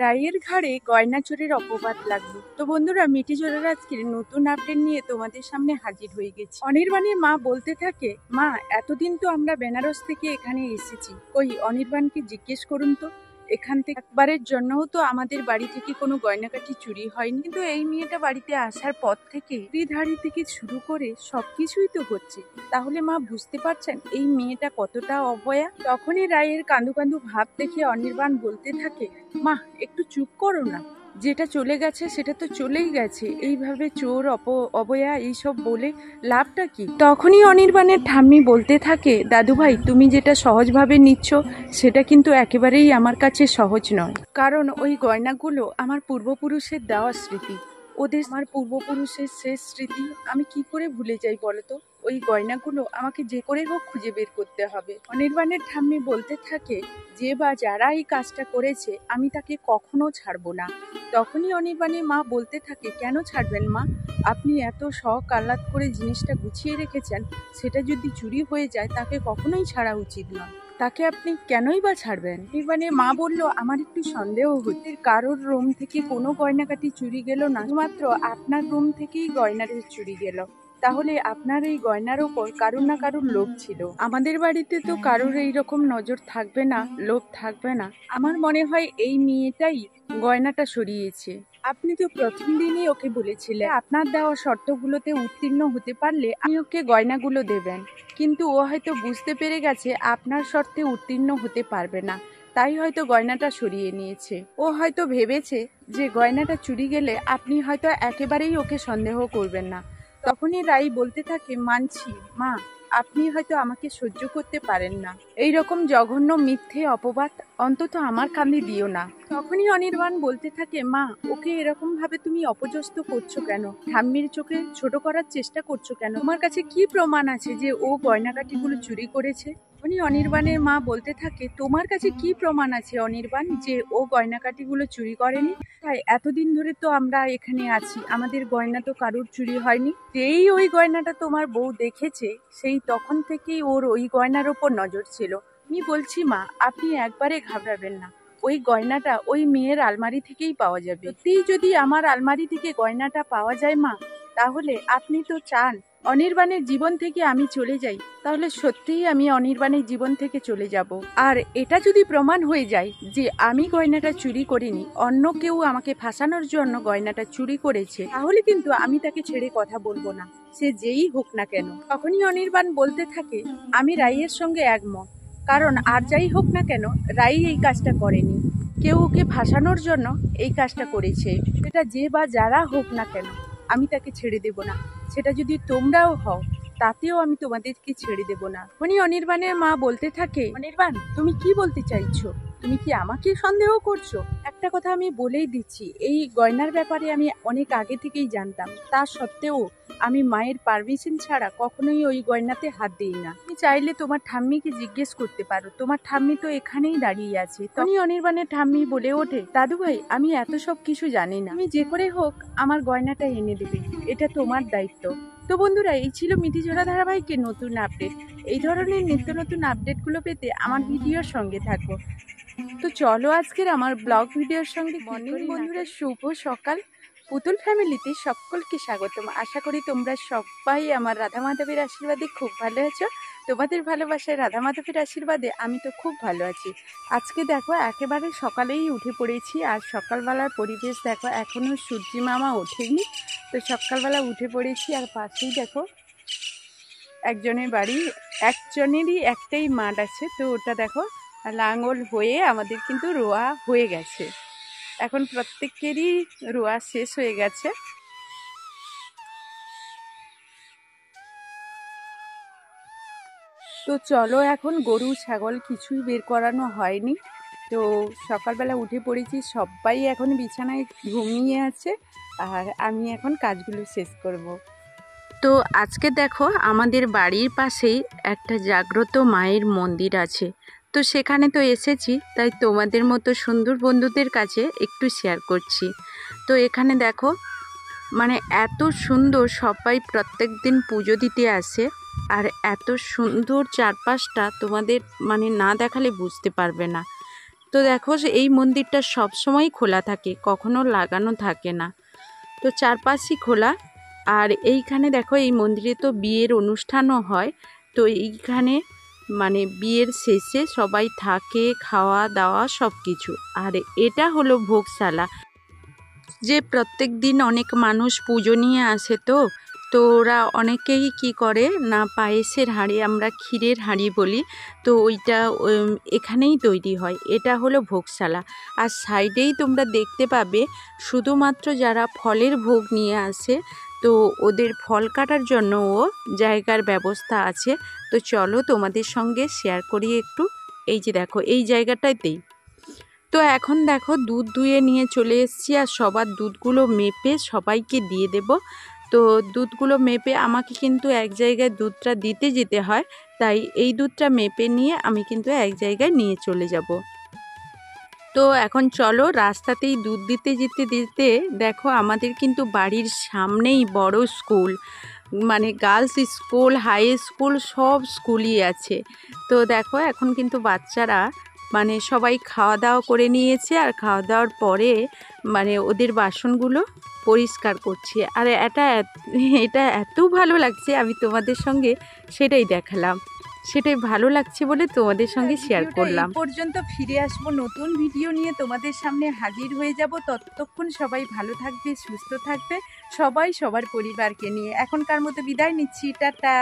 রায়ের ঘাড়ে গয়না চোরের অপবাদ লাগলো। তো বন্ধুরা, মিটি জোড়ার আজকের নতুন আপডেট নিয়ে তোমাদের সামনে হাজির হয়ে গেছি। অনির্বাণের মা বলতে থাকে, মা এতদিন তো আমরা বেনারস থেকে এখানে এসেছি, কই অনির্বাণকে জিজ্ঞেস করুন তো, এখান থেকে একবারের জন্যও তো আমাদের বাড়ি থেকে কোনো গয়নাকাটি চুরি হয়নি, কিন্তু এই মেয়েটা বাড়িতে আসার পর থেকে চুরিধারি থেকে শুরু করে সবকিছুই তো হচ্ছে। তাহলে মা বুঝতে পারছেন এই মেয়েটা কতটা অবয়া। তখনই রায়ের কান্দু কান্দু ভাব দেখে অনির্বাণ বলতে থাকে, মা একটু চুপ করো না, যেটা চলে গেছে সেটা তো চলেই গেছে, এইভাবে চোর অবয়া এইসব বলে লাভটা কি। তখনই অনির্বাণের ঠাম্মি বলতে থাকে, দাদু ভাই তুমি যেটা সহজভাবে নিচ্ছ সেটা কিন্তু একেবারেই আমার কাছে সহজ নয়, কারণ ওই গয়নাগুলো আমার পূর্বপুরুষের দেওয়া স্মৃতি। ওদের আমার পূর্বপুরুষের শেষ স্মৃতি আমি কি করে ভুলে যাই বলতো। ওই গয়নাগুলো আমাকে যে করে হোক খুঁজে বের করতে হবে। অনির্বাণের ঠাম্মি বলতে থাকে, যে বা যারা এই কাজটা করেছে আমি তাকে কখনো ছাড়বো না। তখনই অনির্বাণের মা বলতে থাকে, কেন ছাড়বেন মা, আপনি এত শখ আহ্লাদ করে জিনিসটা গুছিয়ে রেখেছেন, সেটা যদি চুরি হয়ে যায় তাকে কখনোই ছাড়া উচিত নয়, তাকে আপনি কেনই বা ছাড়বেন। অনির্বাণের মা বলল, আমার একটু সন্দেহ হচ্ছে, কারোর রুম থেকে কোনো গয়নাকাটি চুরি গেল না, শুধুমাত্র আপনার রুম থেকেই গয়নাটা চুরি গেল। তাহলে আপনার এই গয়নার ওপর কারুর না কারুর লোভ ছিল। আমাদের বাড়িতে তো কারুর এইরকম নজর থাকবে না, লোভ থাকবে না। আমার মনে হয় এই মেয়েটাই গয়নাটা সরিয়েছে। আপনি তো প্রথম দিনই ওকে বলেছিলেন আপনার দেওয়া শর্তগুলোতে উত্তীর্ণ হতে পারলে আপনি ওকে গয়নাগুলো দেবেন, কিন্তু ও হয়তো বুঝতে পেরে গেছে আপনার শর্তে উত্তীর্ণ হতে পারবে না, তাই হয়তো গয়নাটা সরিয়ে নিয়েছে। ও হয়তো ভেবেছে যে গয়নাটা চুরি গেলে আপনি হয়তো একেবারেই ওকে সন্দেহ করবেন না। তখনই রাই বলতে থাকে, মানছি মা, আপনি হয়তো আমাকে সহ্য করতে পারেন না, এই রকম জঘন্য মিথ্যে অপবাদ অন্তত আমার কানে দিও না। তখনই অনির্বাণ বলতে থাকে, মা ওকে এরকম ভাবে তুমি অপদস্থ করছো কেন, ঠাম্মির চোখে ছোট করার চেষ্টা করছো কেন, তোমার কাছে কি প্রমাণ আছে যে ও গয়নাকাটিগুলো চুরি করেছে। উনি অনির্বাণের মা বলতে থাকে, তোমার কাছে কি প্রমাণ আছে অনির্বাণ যে ও গয়নাকাটিগুলো চুরি করেনি। তাই এতদিন ধরে তো আমরা এখানে আছি, আমাদের গয়না তো কারুর চুরি হয়নি। যেই ওই গয়নাটা তোমার বউ দেখেছে সেই তখন থেকেই ওর ওই গয়নার ওপর নজর ছিল। আমি বলছি মা, আপনি একবারে ঘাবড়াবেন না, ওই গয়নাটা ওই মেয়ের আলমারি থেকেই পাওয়া যাবে। সত্যিই যদি আমার আলমারি থেকে গয়নাটা পাওয়া যায় মা, তাহলে আপনি তো চান অনির্বাণের জীবন থেকে আমি চলে যাই, তাহলে সত্যিই আমি অনির্বাণের জীবন থেকে চলে যাব। আর এটা যদি প্রমাণ হয়ে যায় যে আমি গয়নাটা চুরি করিনি, অন্য কেউ আমাকে ফাঁসানোর জন্য গয়নাটা চুরি করেছে, তাহলে কিন্তু আমি তাকে ছেড়ে কথা বলবো না, সে যেই হোক না কেন। তখনই অনির্বাণ বলতে থাকে, আমি রাইয়ের সঙ্গে একমত, কারণ আর যাই হোক না কেন রাই এই কাজটা করেনি, কেউ ওকে ফাঁসানোর জন্য এই কাজটা করেছে। সেটা যে বা যারা হোক না কেন আমি তাকে ছেড়ে দেব না, সেটা যদি তোমরাও হও তাতেও আমি তোমাদেরকে ছেড়ে দেব না। উনি অনির্বাণের মা বলতে থাকে, অনির্বাণ তুমি কি বলতে চাইছো, তুমি কি আমাকে সন্দেহ করছো। একটা কথা আমি বলেই দিচ্ছি, এই গয়নার ব্যাপারে আমি অনেক আগে থেকেই জানতাম, তা সত্ত্বেও আমি মায়ের পারমিশন ছাড়া কখনোই ওই গয়নাতে হাত দিই না। তুমি চাইলে তোমার ঠাম্মিকে জিজ্ঞেস করতে পারো, তোমার ঠাম্মি তো এখানেই দাঁড়িয়ে আছে। তখনই অনির্বাণের ঠাম্মি বলে ওঠে, দাদু ভাই আমি এত সব কিছু জানি না, তুমি যে করে হোক আমার গয়নাটা এনে দেবে, এটা তোমার দায়িত্ব। তো বন্ধুরা, এই ছিল মিঠিঝোড়া ধারাবাহিকের নতুন আপডেট। এই ধরনের নিত্য নতুন আপডেটগুলো পেতে আমার ভিডিওর সঙ্গে থাকো। তো চলো আজকের আমার ব্লগ ভিডিওর সঙ্গে। মর্নিং বন্ধুরা, শুভ সকাল। পুতুল ফ্যামিলিতে সকলকে স্বাগতম। আশা করি তোমরা সবাই আমার রাধা মাধবের আশীর্বাদে খুব ভালো আছো। তোমাদের ভালোবাসায় রাধা মাধবের আশীর্বাদে আমি তো খুব ভালো আছি। আজকে দেখো একেবারে সকালেই উঠে পড়েছি, আর সকালবেলার পরিবেশ দেখো, এখনো সূর্যি মামা ওঠেনি। তো সকালবেলা উঠে পড়েছি, আর পাশেই দেখো একজনের বাড়ি, একজনেরই একটাই মাঠ আছে, তো ওটা দেখো লাঙল হয়ে আমাদের কিন্তু রোয়া হয়ে গেছে। এখন প্রত্যেকেরই রোয়া শেষ হয়ে গেছে। তো চলো, এখন গরু ছাগল কিছুই বের করানো হয়নি। তো সকালবেলা উঠে পড়েছি, সবাই এখন বিছানায় ঘুমিয়ে আছে, আর আমি এখন কাজগুলো শেষ করব। তো আজকে দেখো আমাদের বাড়ির পাশেই একটা জাগ্রত মায়ের মন্দির আছে, তো সেখানে তো এসেছি, তাই তোমাদের মতো সুন্দর বন্ধুদের কাছে একটু শেয়ার করছি। তো এখানে দেখো মানে এত সুন্দর, সবাই প্রত্যেক দিন পুজো দিতে আসে, আর এত সুন্দর চারপাশটা তোমাদের মানে না দেখালে বুঝতে পারবে না। তো দেখো এই মন্দিরটা সবসময় খোলা থাকে, কখনো লাগানো থাকে না, তো চারপাশই খোলা। আর এইখানে দেখো এই মন্দিরে তো বিয়ের অনুষ্ঠানও হয়, তো এইখানে মানে বিয়ের শেষে সবাই থাকে, খাওয়া দাওয়া সব কিছু। আর এটা হলো ভোগশালা, যে প্রত্যেক দিন অনেক মানুষ পুজো নিয়ে আসে, তো ওরা অনেকেই কি করে না, পায়েসের হাঁড়ি, আমরা ক্ষীরের হাঁড়ি বলি, তো ওইটা এখানেই তৈরি হয়। এটা হলো ভোগশালা। আর সাইডেই তোমরা দেখতে পাবে শুধুমাত্র যারা ফলের ভোগ নিয়ে আসে, তো ওদের ফল কাটার জন্যও জায়গার ব্যবস্থা আছে। তো চলো তোমাদের সঙ্গে শেয়ার করি একটু। এই যে দেখো এই জায়গাটাতেই তো এখন দেখো দুধ দুয়ে নিয়ে চলে এসেছি, আর সবার দুধগুলো মেপে সবাইকে দিয়ে দেব। তো দুধগুলো মেপে আমাকে কিন্তু এক জায়গায় দুধটা দিতে যেতে হয়, তাই এই দুধটা মেপে নিয়ে আমি কিন্তু এক জায়গায় নিয়ে চলে যাব। তো এখন চলো রাস্তাতেই দুধ দিতে যেতে দিতে দেখো আমাদের কিন্তু বাড়ির সামনেই বড় স্কুল, মানে গার্লস স্কুল, হাই স্কুল, সব স্কুলই আছে। তো দেখো এখন কিন্তু বাচ্চারা মানে সবাই খাওয়া দাওয়া করে নিয়েছে, আর খাওয়া দাওয়ার পরে মানে ওদের বাসনগুলো পরিষ্কার করছে। আর এটা এত ভালো লাগছে, আমি তোমাদের সঙ্গে সেটাই দেখালাম, সেটাই ভালো লাগছে বলে তোমাদের সঙ্গে শেয়ার করলাম। পর্যন্ত ফিরে আসবো নতুন ভিডিও নিয়ে, তোমাদের সামনে হাজির হয়ে যাব। ততক্ষণ সবাই ভালো থাকবে, সুস্থ থাকবে, সবাই সবার পরিবারকে নিয়ে। এখনকার মতো বিদায় নিচ্ছি, টাটা।